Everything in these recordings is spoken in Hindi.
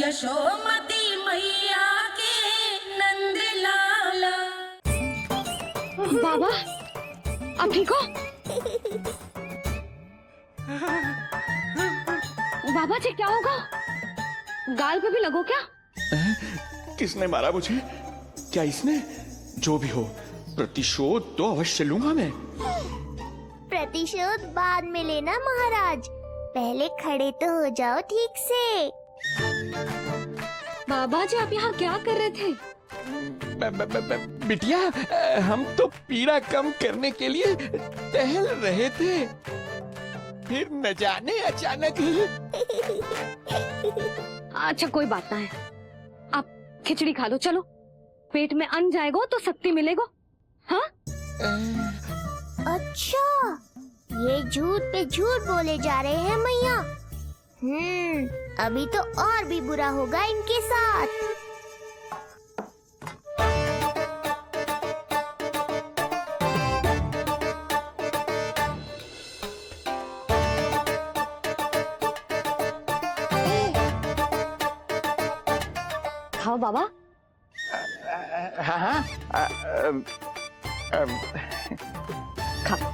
यशोमती मैया के नंद लाला। बाबा आप ठीक हो? बाबा जी क्या होगा? गाल पे भी लगो क्या? किसने मारा मुझे? क्या इसने? जो भी हो, प्रतिशोध तो अवश्य लूंगा मैं। प्रतिशोध बाद में लेना महाराज, पहले खड़े तो हो जाओ ठीक से। बाबा जी आप यहाँ क्या कर रहे थे? बिटिया, हम तो पीड़ा कम करने के लिए टहल रहे थे, फिर न जाने अचानक। अच्छा कोई बात ना है, आप खिचड़ी खा लो। चलो, पेट में अन्न जाएगा तो शक्ति मिलेगा। हाँ? अच्छा, ये झूठ पे झूठ बोले जा रहे हैं मैया। अभी तो और भी बुरा होगा इनके साथ। खाओ बाबा। हाँ हाँ, खाओ।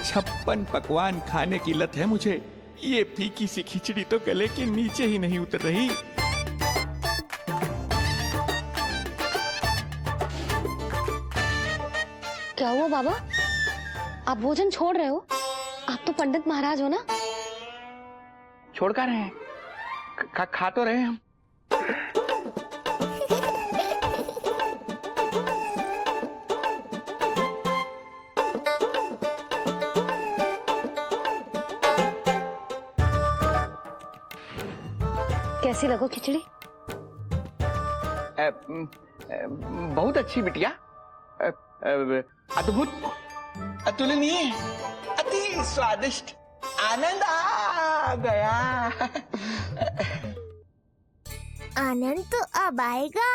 छप्पन पकवान खाने की लत है मुझे। ये फीकी सी खिचड़ी तो गले के नीचे ही नहीं उतर रही। क्या हुआ बाबा? आप भोजन छोड़ रहे हो? आप तो पंडित महाराज हो ना? छोड़ कर रहे हैं, खा तो रहे हम। कैसी लगो खिचड़ी? बहुत अच्छी बिटिया, अद्भुत, अतुलनीय, अति स्वादिष्ट, आनंद आ गया। आनंद तो अब आएगा।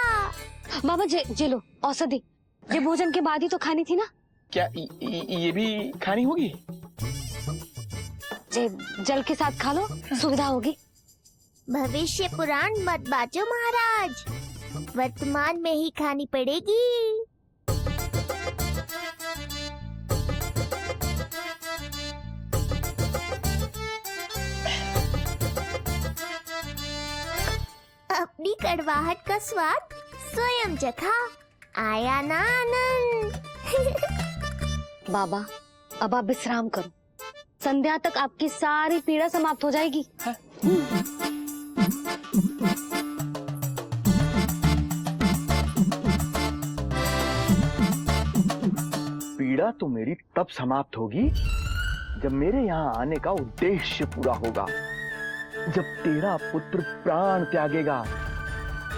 बाबा जे लो औषधि, ये भोजन के बाद ही तो खानी थी ना? क्या ये भी खानी होगी? जे जल के साथ खा लो, सुविधा होगी। भविष्य पुराण मत बाजो महाराज, वर्तमान में ही खानी पड़ेगी। अपनी कड़वाहट का स्वाद स्वयं चखा, आया ना आनंद। बाबा अब आप विश्राम करो, संध्या तक आपकी सारी पीड़ा समाप्त हो जाएगी। पीड़ा तो मेरी तब समाप्त होगी जब मेरे यहाँ आने का उद्देश्य पूरा होगा। जब तेरा पुत्र प्राण त्यागेगा,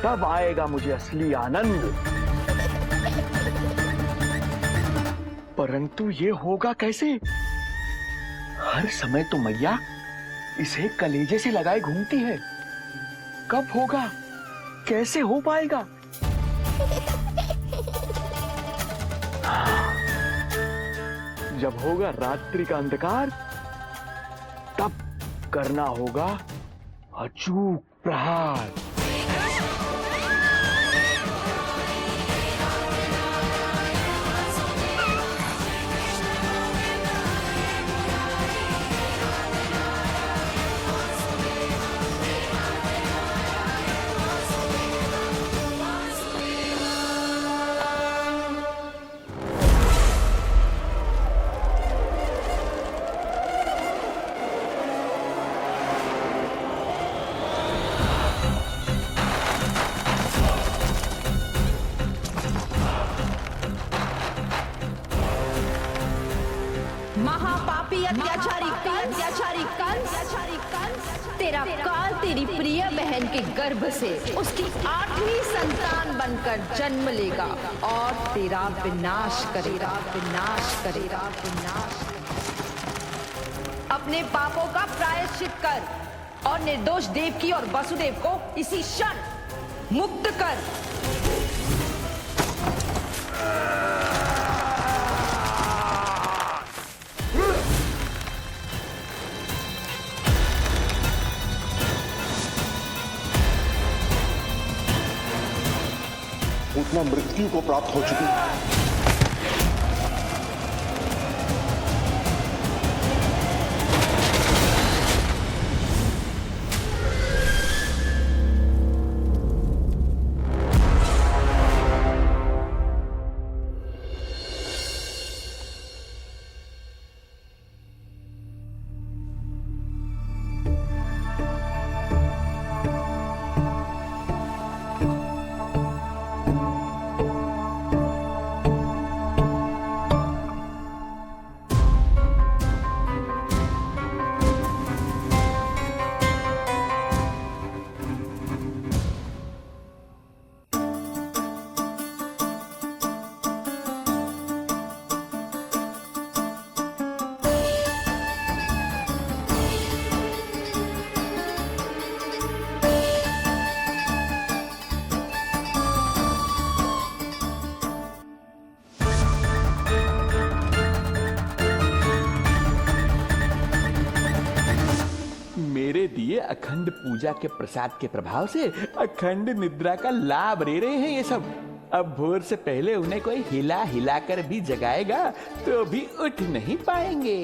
तब आएगा मुझे असली आनंद। परंतु ये होगा कैसे? हर समय तो मैया इसे कलेजे से लगाए घूमती है। कब होगा? कैसे हो पाएगा? जब होगा रात्रि का अंधकार, तब करना होगा अचूक प्रहार। महापापी अत्याचारी कंस, तेरा काल तेरी प्रिय बहन के गर्भ से उसकी 8वीं संतान बनकर जन्म लेगा और तेरा विनाश करेगा, विनाश करेगा, विनाश। अपने पापों का प्रायश्चित कर और निर्दोष देवकी और वसुदेव को इसी क्षण मुक्त कर। उतना मृत्यु को प्राप्त हो चुकी है। मेरे दिए अखंड पूजा के प्रसाद के प्रभाव से अखंड निद्रा का लाभ ले रहे हैं ये सब। अब भोर से पहले उन्हें कोई हिला हिलाकर भी जगाएगा तो भी उठ नहीं पाएंगे।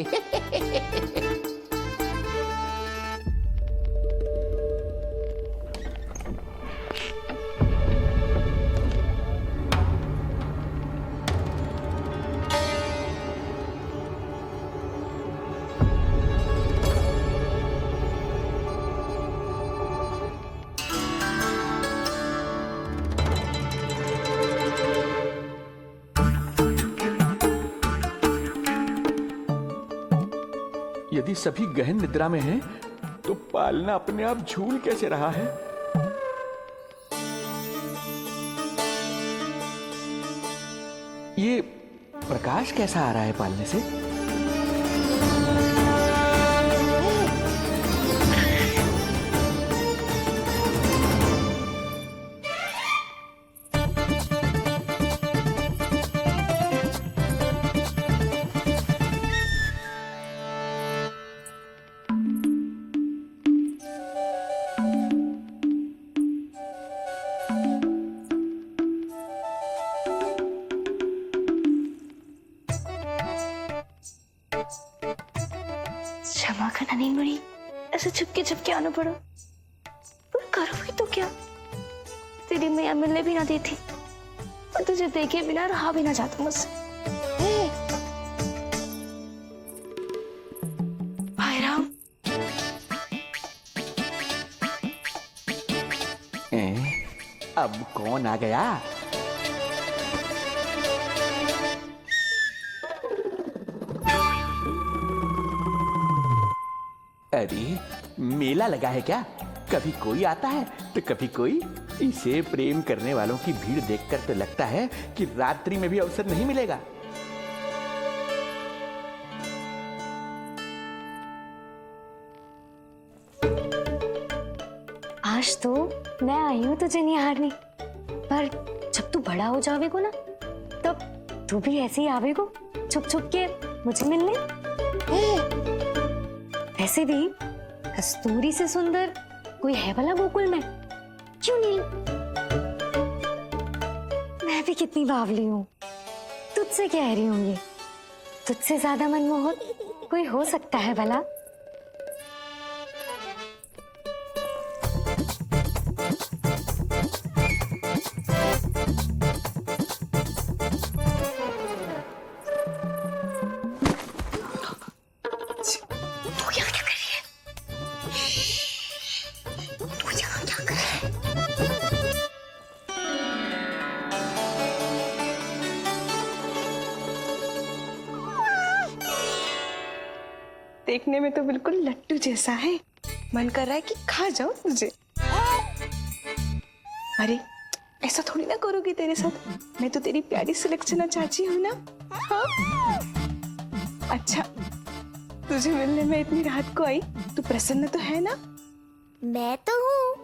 यदि सभी गहन निद्रा में हैं, तो पालना अपने आप झूल कैसे रहा है? ये प्रकाश कैसा आ रहा है पालने से? क्षमा करना नहीं मुड़ी, ऐसे छुपके आना पड़ा। पर करोगे तो क्या? तेरी मैया मिलने भी ना देती और तुझे देखे बिना रहा भी ना जाता मुझसे। भाई राम, अब कौन आ गया? अरे मेला लगा है क्या? कभी कोई आता है तो कभी कोई। इसे प्रेम करने वालों की भीड़ देखकर तो लगता है कि रात्रि में भी अवसर नहीं मिलेगा। आज तो मैं आई हूँ तुझे निहारने, पर जब तू बड़ा हो जावेगो ना, तब तू भी ऐसे ही आवेगो छुप छुप के मुझे मिलने। वैसे भी कस्तूरी से सुंदर कोई है भला गोकुल में? क्यों नहीं? मैं भी कितनी बावली हूँ, तुझसे कह रही हूँ। ये तुझसे ज्यादा मनमोहक कोई हो सकता है भला? देखने में तो बिल्कुल लट्टू जैसा है, मन कर रहा है कि खा जाओ तुझे। अरे ऐसा थोड़ी ना करोगी तेरे साथ, मैं तो तेरी प्यारी सुलक्षणा चाची हूँ ना। हाँ? अच्छा, तू तुझे मिलने में इतनी रात को आई, तू प्रसन्न तो है ना? मैं तो हूँ,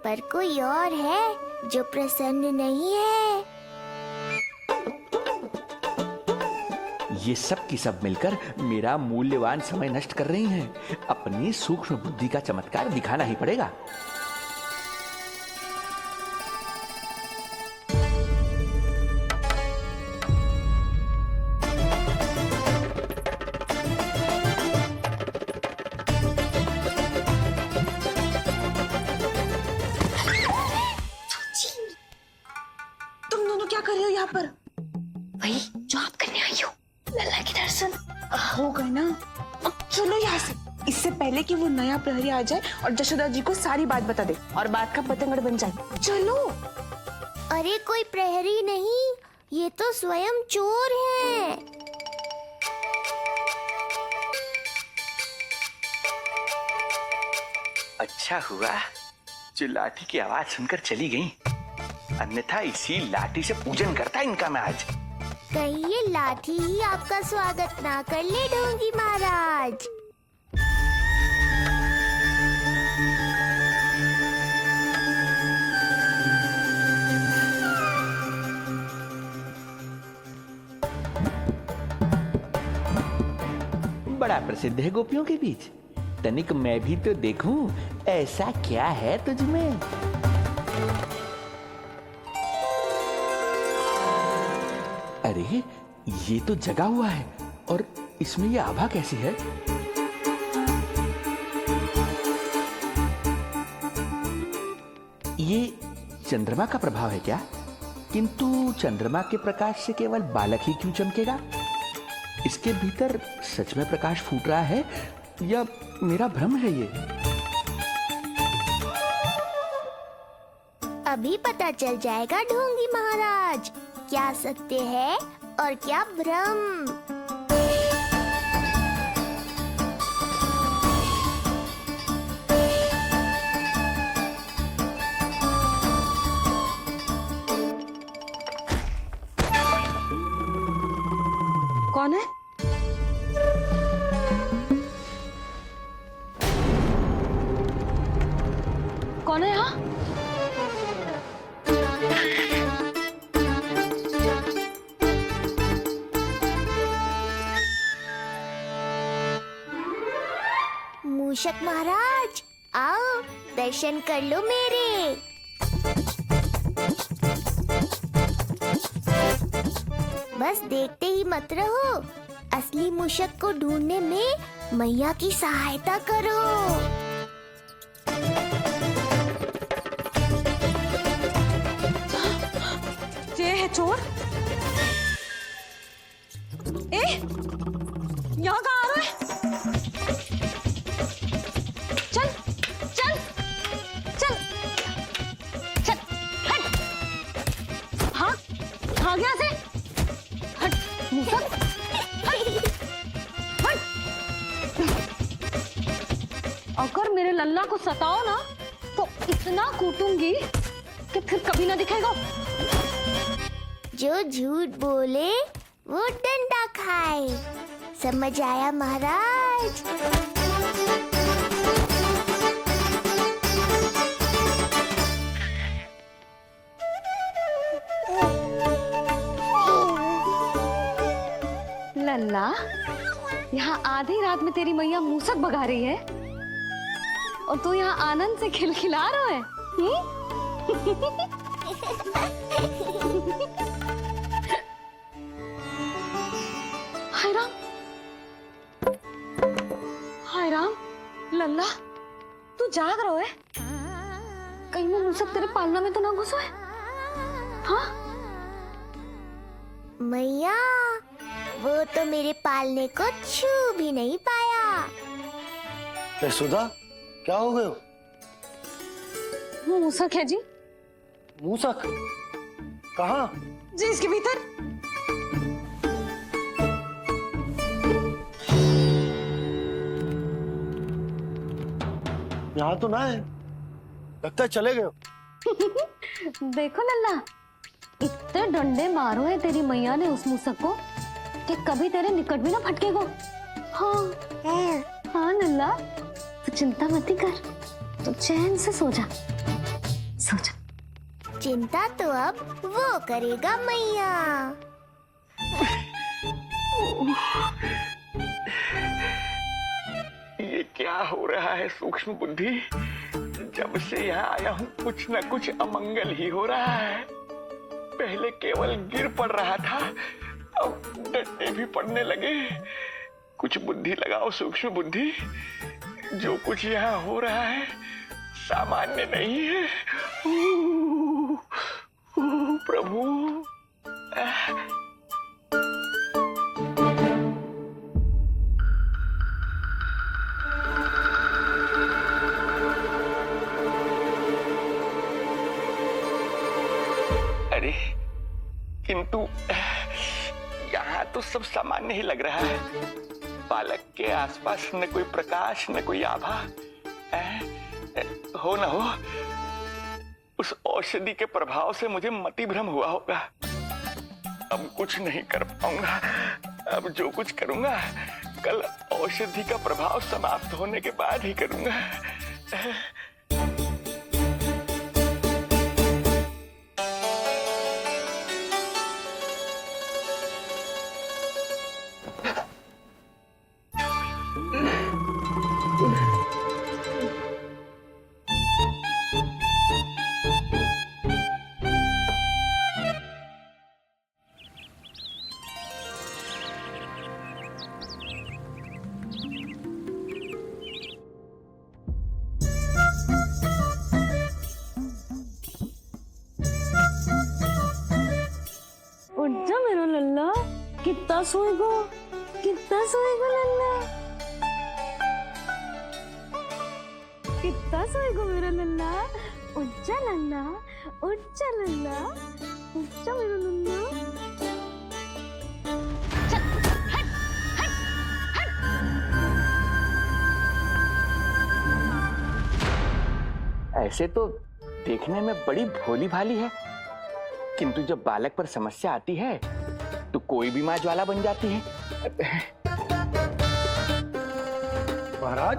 पर कोई और है जो प्रसन्न नहीं है। ये सब की सब मिलकर मेरा मूल्यवान समय नष्ट कर रही हैं। अपनी सूक्ष्म बुद्धि का चमत्कार दिखाना ही पड़ेगा। तुम दोनों क्या कर रहे हो यहाँ पर? वही जो आप करने आई हो, लल्ला के दर्शन। हो गए ना, अब चलो यहाँ से, इससे पहले कि वो नया प्रहरी आ जाए और जशोदा जी को सारी बात बता दे और बात का पतंगड़ बन जाए। चलो। अरे कोई प्रहरी नहीं, ये तो स्वयं चोर है। अच्छा हुआ जो लाठी की आवाज सुनकर चली गई, अन्यथा इसी लाठी से पूजन करता इनका मैं आज। कहीं ये लाठी ही आपका स्वागत ना कर ले ढोंगी महाराज। बड़ा प्रसिद्ध है गोपियों के बीच। तनिक मैं भी तो देखूं ऐसा क्या है तुझमें। अरे ये तो जगा हुआ है, और इसमें ये आभा कैसी है? ये चंद्रमा का प्रभाव है क्या? किंतु चंद्रमा के प्रकाश से केवल बालक ही क्यों चमकेगा? इसके भीतर सच में प्रकाश फूट रहा है या मेरा भ्रम है ये? अभी पता चल जाएगा ढोंगी महाराज, क्या सत्य है और क्या भ्रम। कौन है? कौन है यहाँ? मूषक महाराज आओ, दर्शन कर लो मेरे। बस देखते ही मत रहो, असली मूषक को ढूंढने में मैया की सहायता करो। ये है चोर। यहाँ कहाँ आ रहा है? चल चल चल चल, हट। हाँ भाग यहाँ से, हट मूसक, हट। अगर मेरे लल्ला को सताओ ना तो इतना कूटूंगी कि फिर कभी ना दिखेगा। जो झूठ बोले वो डंडा खाए, समझ आया महाराज? लल्ला, यहाँ आधी रात में तेरी मैया मूसक भगा रही है और तू यहाँ आनंद से खिलखिला रहा है। हाय राम, हाय राम। लल्ला तू जाग रहा है? कहीं वो मूसक तेरे पालना में तो ना घुसा है? हाँ मैया, वो तो मेरे पालने को छू भी नहीं पाया। सुधा, क्या हो गए? वो मूसक है जी। मूसक? कहाँ? जी इसके भीतर। यहाँ तो ना है, लगता है चले गए। देखो लल्ला, इतने डंडे मारो है तेरी मैया ने उस मूसक को कि कभी तेरे निकट भी ना फटकेगा। हाँ हाँ लल्ला, तू चिंता मत ही कर, तू चैन से सो जा, सो जा। चिंता तो अब वो करेगा मैया। ये क्या हो रहा है सूक्ष्म बुद्धि? जब से यहाँ आया हूँ कुछ न कुछ अमंगल ही हो रहा है। पहले केवल गिर पड़ रहा था, अब डंडे भी पड़ने लगे। कुछ बुद्धि लगाओ सूक्ष्म बुद्धि, जो कुछ यहाँ हो रहा है सामान्य नहीं है। प्रभु, अरे किंतु यहाँ तो सब सामान्य ही लग रहा है। बालक के आसपास न कोई प्रकाश न कोई आभा। हो न हो उस औषधि के प्रभाव से मुझे मति भ्रम हुआ होगा। अब कुछ नहीं कर पाऊंगा। अब जो कुछ करूंगा कल औषधि का प्रभाव समाप्त होने के बाद ही करूंगा। उठ जा मेरा लल्ला, कितना सोएगो, कितना सोएगो लल्ला, कितना सोएगो मेरा लल्ला। उठ जा लल्ला, उठ जा लल्ला, उठ जा मेरा लल्ला। ऐसे तो देखने में बड़ी भोली भाली है, किंतु जब बालक पर समस्या आती है तो कोई भी माँ ज्वाला बन जाती है। महाराज,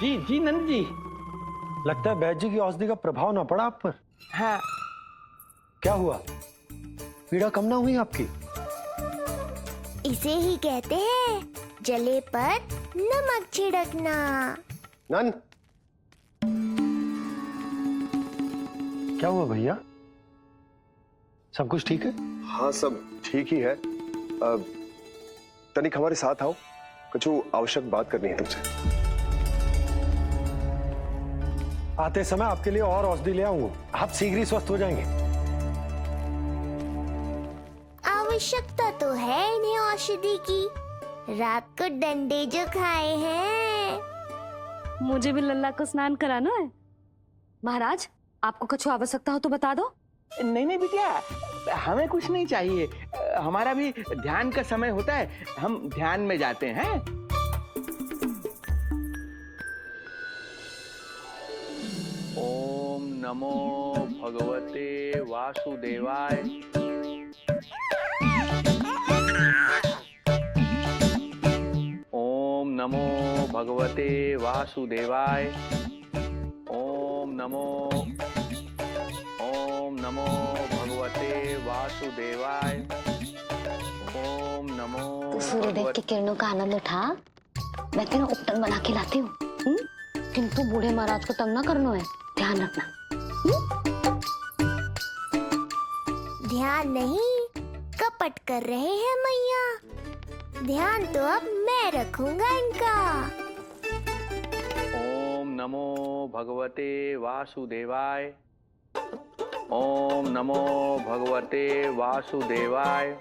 जी जी नंद जी। लगता है वैद्य जी की औषधि का प्रभाव ना पड़ा आप पर। हाँ। क्या हुआ? पीड़ा कम ना हुई आपकी? इसे ही कहते हैं जले पर नमक छिड़कना। नन, क्या हुआ भैया? सब कुछ ठीक है? हाँ सब ठीक ही है। तनिक हमारे साथ आओ, कुछ आवश्यक बात करनी है तुमसे। आते समय आपके लिए और औषधि ले आऊंगा, आप शीघ्र ही स्वस्थ हो जाएंगे। आवश्यकता तो है इन्हें औषधि की, रात को डंडे जो खाए हैं। मुझे भी लल्ला को स्नान कराना है। महाराज, आपको कुछ आवश्यकता हो तो बता दो। नहीं नहीं बिटिया, हमें कुछ नहीं चाहिए। हमारा भी ध्यान का समय होता है, हम ध्यान में जाते हैं। ओम नमो भगवते वासुदेवाय। ओम नमो भगवते वासुदेवाय। ओम नमो भगवते वासुदेवाय। ओम नमो। तो सूर्यदेव की किरणों का आनंद उठा, मैं तेरा उपटन बना के लाती हूँ। किंतु बूढ़े महाराज को तंग ना करना है, ध्यान रखना। ध्यान नहीं, कपट कर रहे हैं मैया। ध्यान तो अब मैं रखूंगा इनका। ओम नमो भगवते वासुदेवाय। ओम नमो भगवते वासुदेवाय।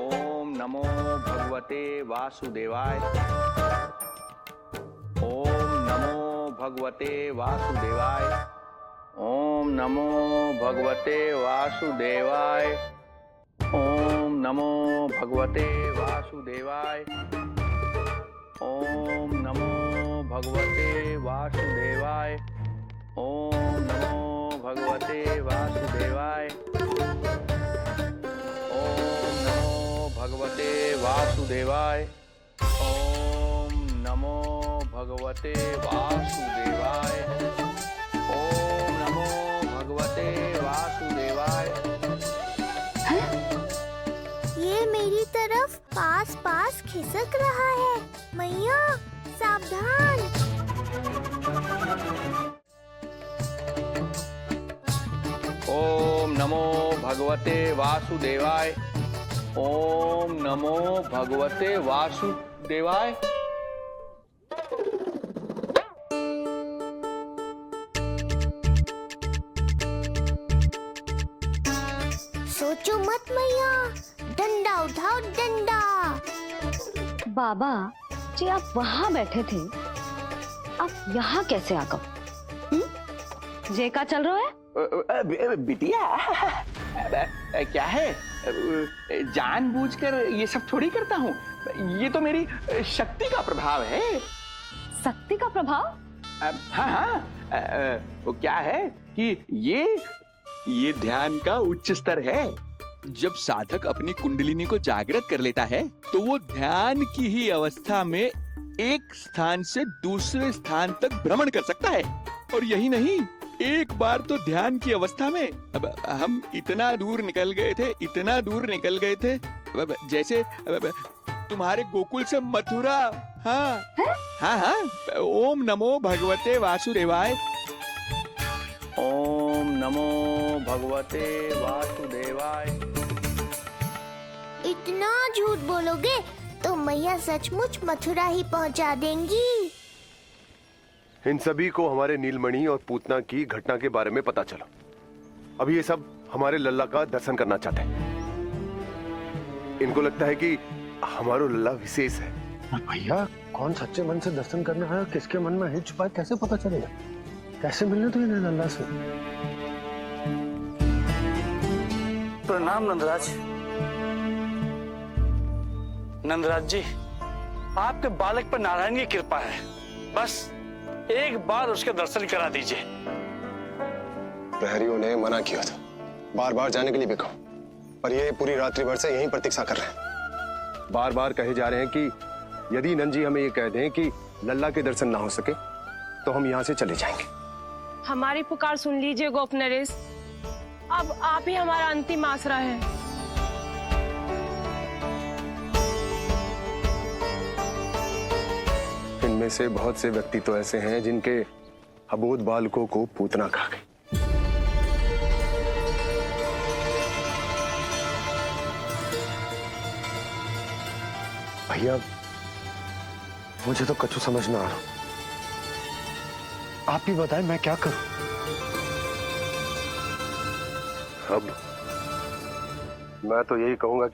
ओम नमो भगवते वासुदेवाय। ओम नमो भगवते वासुदेवाय। ओम नमो भगवते वासुदेवाय। ओम नमो भगवते वासुदेवाय। ओम नमो भगवते वासुदेवाय। ओम नमो भगवते वासुदेवाय। वासुदेवाय। ओम नमो भगवते वासुदेवाय। ओम नमो भगवते वासुदेवाय। ये मेरी तरफ पास पास खिसक रहा है। मैया सावधान। ओम नमो भगवते वासुदेवाय। ओम नमो भगवते वासुदेवाय। सोचो मत मैया, डंडा उठाओ डंडा। बाबा जी आप वहां बैठे थे, आप यहाँ कैसे आ गए? जे का चल रहा है? बिटिया क्या है, जानबूझकर ये सब थोड़ी करता हूँ। ये तो मेरी शक्ति का प्रभाव है। शक्ति का प्रभाव? हाँ हाँ, वो क्या है कि ये ध्यान का उच्च स्तर है। जब साधक अपनी कुंडलिनी को जागृत कर लेता है तो वो ध्यान की ही अवस्था में एक स्थान से दूसरे स्थान तक भ्रमण कर सकता है। और यही नहीं, एक बार तो ध्यान की अवस्था में अब हम इतना दूर निकल गए थे जैसे तुम्हारे गोकुल से मथुरा। हाँ हाँ हाँ। ओम नमो भगवते वासुदेवाय। ओम नमो भगवते वासुदेवाय। इतना झूठ बोलोगे तो मैया सचमुच मथुरा ही पहुंचा देंगी। इन सभी को हमारे नीलमणि और पूतना की घटना के बारे में पता चला। अब ये सब हमारे लल्ला का दर्शन करना चाहते हैं। इनको लगता है कि हमारा लल्ला विशेष है। भैया कौन सच्चे मन से दर्शन करने आया, किसके मन में हित छुपा है, कैसे पता चलेगा? कैसे मिलने तो इन्हें लल्ला से? प्रणाम नंदराज। नंदराज जी, आपके बालक पर नारायण की कृपा है। बस एक बार उसके दर्शन करा दीजिए। प्रहरियों ने मना किया था, बार बार जाने के लिए भी कहा, पर ये पूरी रात्रि भर से यहीं प्रतीक्षा कर रहे हैं। बार बार कहे जा रहे हैं कि यदि नंद जी हमें ये कह दें कि लल्ला के दर्शन ना हो सके तो हम यहाँ से चले जाएंगे। हमारी पुकार सुन लीजिए गोप नरेश, अब आप ही हमारा अंतिम आसरा है। इनमें से बहुत से व्यक्ति तो ऐसे हैं जिनके अबोध बालकों को पूतना खा गई। भैया मुझे तो कछु समझ ना आ रहा। आप ही बताएं मैं क्या करूं? अब मैं तो यही कहूंगा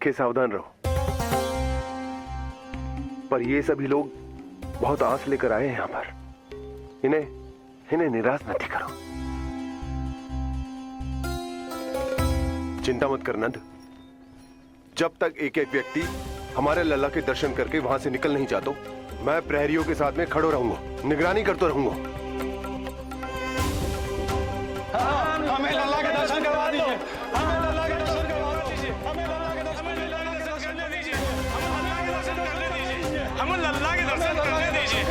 कि सावधान रहो। पर ये सभी लोग बहुत आस लेकर आए हैं यहाँ पर। इन्हें निराश मत करो। चिंता मत कर नंद। जब तक एक एक व्यक्ति हमारे लल्ला के दर्शन करके वहां से निकल नहीं जाता, मैं प्रहरियों के साथ में खड़ो रहूंगा, निगरानी करता रहूंगा। हमें लल्ला के दर्शन करवा दीजिए। हमें लल्ला के दर्शन करवा दीजिए। हमें लल्ला के दर्शन करने दीजिए। हमें लल्ला के दर्शन करने दीजिए। हमें लल्ला के दर्शन करने दीजिए।